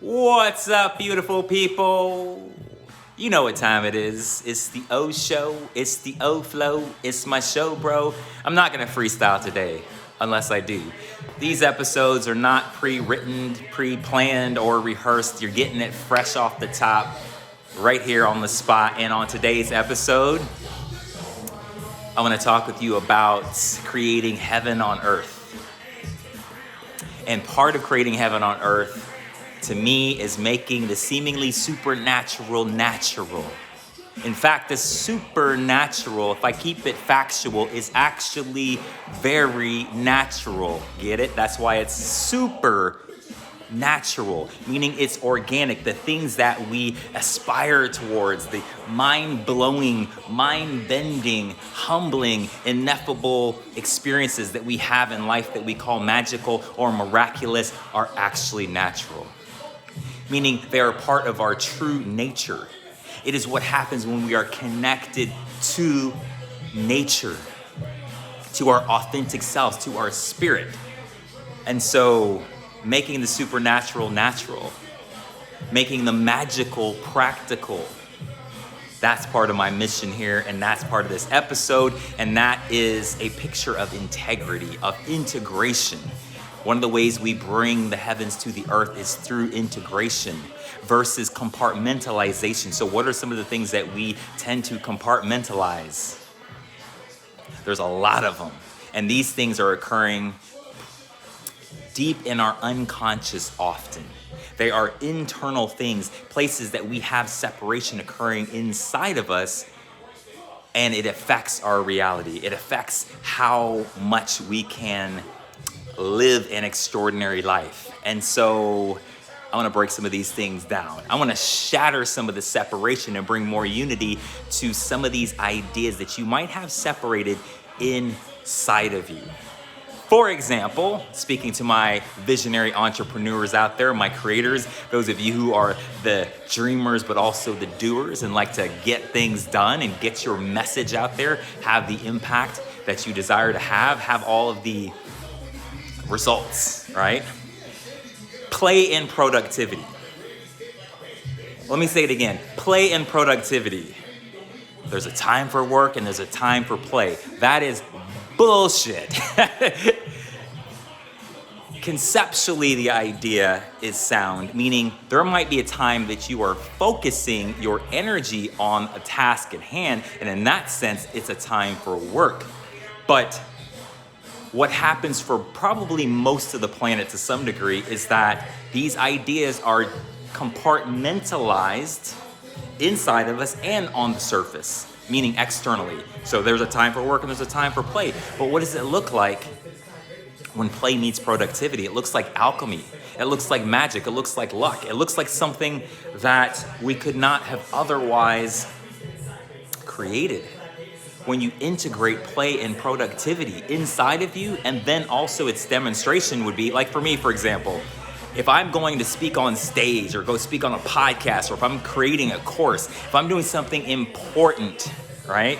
What's up, beautiful people? You know what time it is. It's the O show. It's the O flow. It's my show, bro. I'm not gonna freestyle today, unless I do. These episodes are not pre-written, pre-planned, or rehearsed. You're getting it fresh off the top, right here on the spot. And on today's episode, I want to talk with you about creating heaven on earth. And part of creating heaven on earth, to me, is making the seemingly supernatural natural. In fact, the supernatural, if I keep it factual, is actually very natural. Get it? That's why it's supernatural, meaning it's organic. The things that we aspire towards, the mind-blowing, mind-bending, humbling, ineffable experiences that we have in life that we call magical or miraculous are actually natural. Meaning they are part of our true nature. It is what happens when we are connected to nature, to our authentic selves, to our spirit. And so making the supernatural natural, making the magical practical, that's part of my mission here, and that's part of this episode, and that is a picture of integrity, of integration. One of the ways we bring the heavens to the earth is through integration versus compartmentalization. So what are some of the things that we tend to compartmentalize? There's a lot of them. And these things are occurring deep in our unconscious often. They are internal things, places that we have separation occurring inside of us, and it affects our reality. It affects how much we can live an extraordinary life. And so I want to break some of these things down. I want to shatter some of the separation and bring more unity to some of these ideas that you might have separated inside of you. For example, speaking to my visionary entrepreneurs out there, my creators, those of you who are the dreamers but also the doers and like to get things done and get your message out there, have the impact that you desire to have all of the results, right? Play in productivity. Let me say it again. Play in productivity. There's a time for work and there's a time for play. That is bullshit. Conceptually, the idea is sound, meaning there might be a time that you are focusing your energy on a task at hand, and in that sense, it's a time for work. But what happens for probably most of the planet to some degree is that these ideas are compartmentalized inside of us and on the surface, meaning externally. So there's a time for work and there's a time for play. But what does it look like when play meets productivity? It looks like alchemy. It looks like magic. It looks like luck. It looks like something that we could not have otherwise created. When you integrate play and productivity inside of you, and then also its demonstration would be, like for me, for example, if I'm going to speak on stage or go speak on a podcast, or if I'm creating a course, if I'm doing something important, right?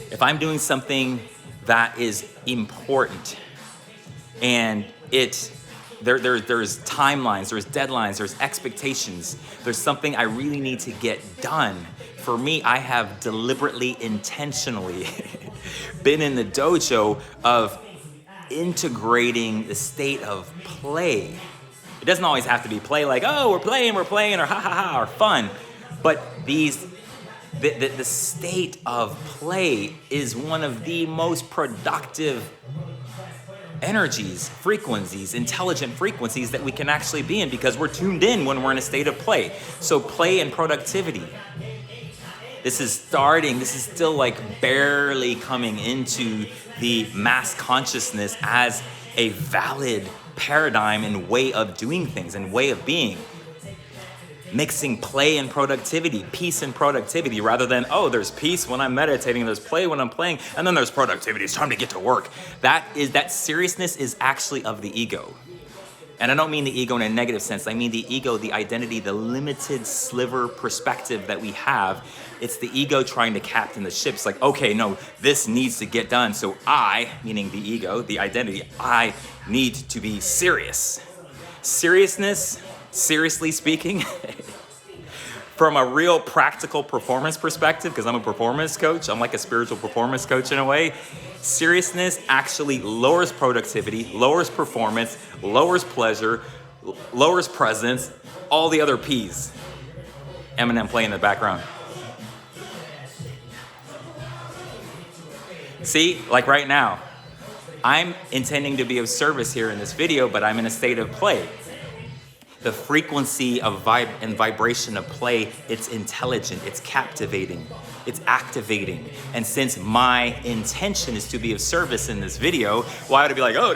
If I'm doing something that is important and there's timelines, there's deadlines, there's expectations, there's something I really need to get done. For me, I have deliberately, intentionally been in the dojo of integrating the state of play. It doesn't always have to be play like, oh, we're playing, or ha ha ha, or fun. But the state of play is one of the most productive energies, frequencies, intelligent frequencies that we can actually be in, because we're tuned in when we're in a state of play. So play and productivity. This is still like barely coming into the mass consciousness as a valid paradigm and way of doing things and way of being. Mixing play and productivity, peace and productivity, rather than, oh, there's peace when I'm meditating, there's play when I'm playing, and then there's productivity, it's time to get to work. That seriousness is actually of the ego. And I don't mean the ego in a negative sense. I mean the ego, the identity, the limited sliver perspective that we have. It's the ego trying to captain the ship. It's like, okay, no, this needs to get done. So I, meaning the ego, the identity, I need to be serious. Seriousness, seriously speaking, from a real practical performance perspective, because I'm a performance coach, I'm like a spiritual performance coach in a way, seriousness actually lowers productivity, lowers performance, lowers pleasure, lowers presence, all the other P's. Eminem playing in the background. See, like right now, I'm intending to be of service here in this video, but I'm in a state of play. The frequency of vibe and vibration of play, it's intelligent, it's captivating, it's activating. And since my intention is to be of service in this video, why would I be like, oh,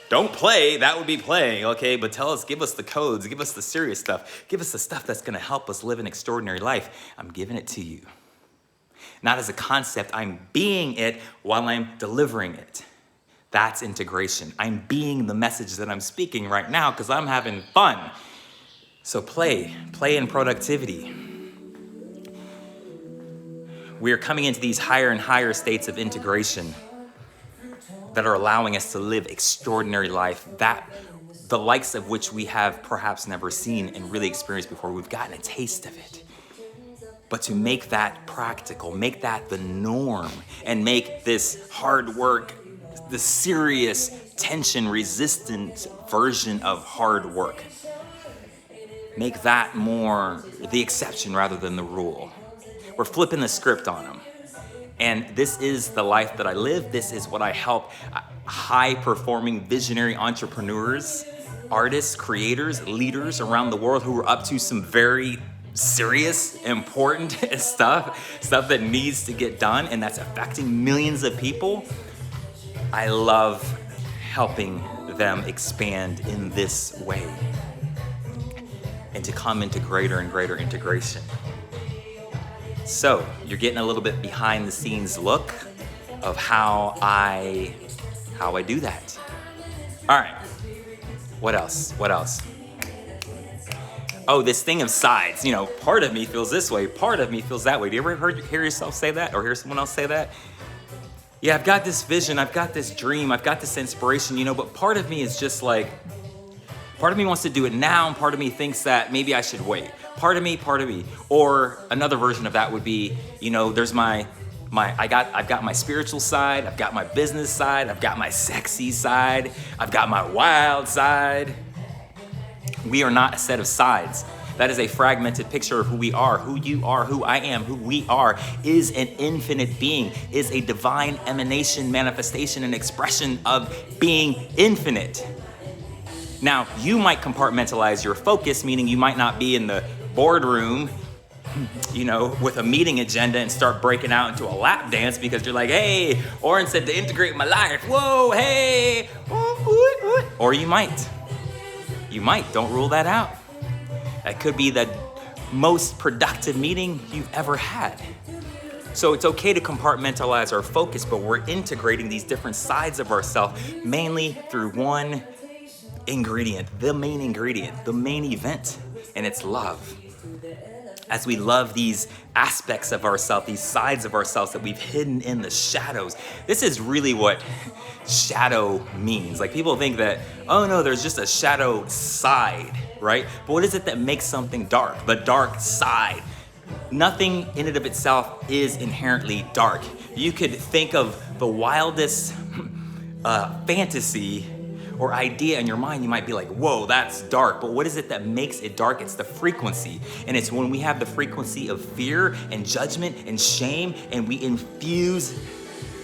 don't play, that would be playing, okay? But give us the codes, give us the serious stuff, give us the stuff that's gonna help us live an extraordinary life. I'm giving it to you. Not as a concept, I'm being it while I'm delivering it. That's integration. I'm being the message that I'm speaking right now because I'm having fun. So play in productivity. We are coming into these higher and higher states of integration that are allowing us to live extraordinary life, that the likes of which we have perhaps never seen and really experienced before. We've gotten a taste of it. But to make that practical, make that the norm, and make this hard work the serious, tension-resistant version of hard work. Make that more the exception rather than the rule. We're flipping the script on them. And this is the life that I live. This is what I help high-performing visionary entrepreneurs, artists, creators, leaders around the world who are up to some very serious, important stuff that needs to get done, and that's affecting millions of people. I love helping them expand in this way and to come into greater and greater integration. So you're getting a little bit behind the scenes look of how I do that. All right, what else? Oh, this thing of sides, part of me feels this way, part of me feels that way. Do you ever hear yourself say that or hear someone else say that? Yeah, I've got this vision, I've got this dream, I've got this inspiration, but part of me is just like, part of me wants to do it now, and part of me thinks that maybe I should wait. Part of me. Or another version of that would be, there's I've got my spiritual side, I've got my business side, I've got my sexy side, I've got my wild side. We are not a set of sides. That is a fragmented picture of who we are, who you are, who I am, who we are, is an infinite being, is a divine emanation, manifestation, and expression of being infinite. Now, you might compartmentalize your focus, meaning you might not be in the boardroom, with a meeting agenda and start breaking out into a lap dance because you're like, hey, Oren said to integrate my life. Whoa, hey. Or you might, don't rule that out. That could be the most productive meeting you've ever had. So it's okay to compartmentalize our focus, but we're integrating these different sides of ourselves mainly through one ingredient, the main event, and it's love. As we love these aspects of ourselves, these sides of ourselves that we've hidden in the shadows. This is really what shadow means. Like, people think that, oh no, there's just a shadow side, right? But what is it that makes something dark? The dark side. Nothing in and of itself is inherently dark. You could think of the wildest fantasy or idea in your mind, you might be like, whoa, that's dark. But what is it that makes it dark? It's the frequency. And it's when we have the frequency of fear and judgment and shame, and we infuse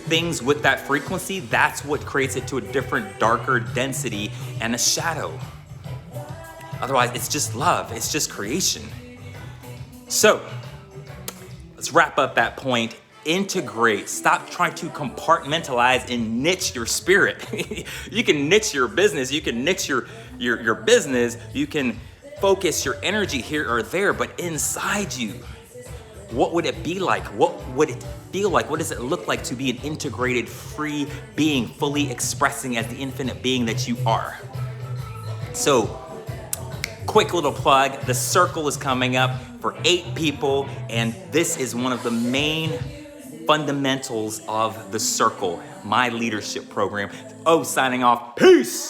things with that frequency, that's what creates it to a different, darker density and a shadow. Otherwise, it's just love. It's just creation. So let's wrap up that point. Integrate. Stop trying to compartmentalize and niche your spirit. You can niche your business. You can niche your business. You can focus your energy here or there, but inside you, what would it be like? What would it feel like? What does it look like to be an integrated, free being, fully expressing as the infinite being that you are? So, quick little plug. The circle is coming up for 8 people, and this is one of the main fundamentals of the circle, my leadership program. Signing off. Peace.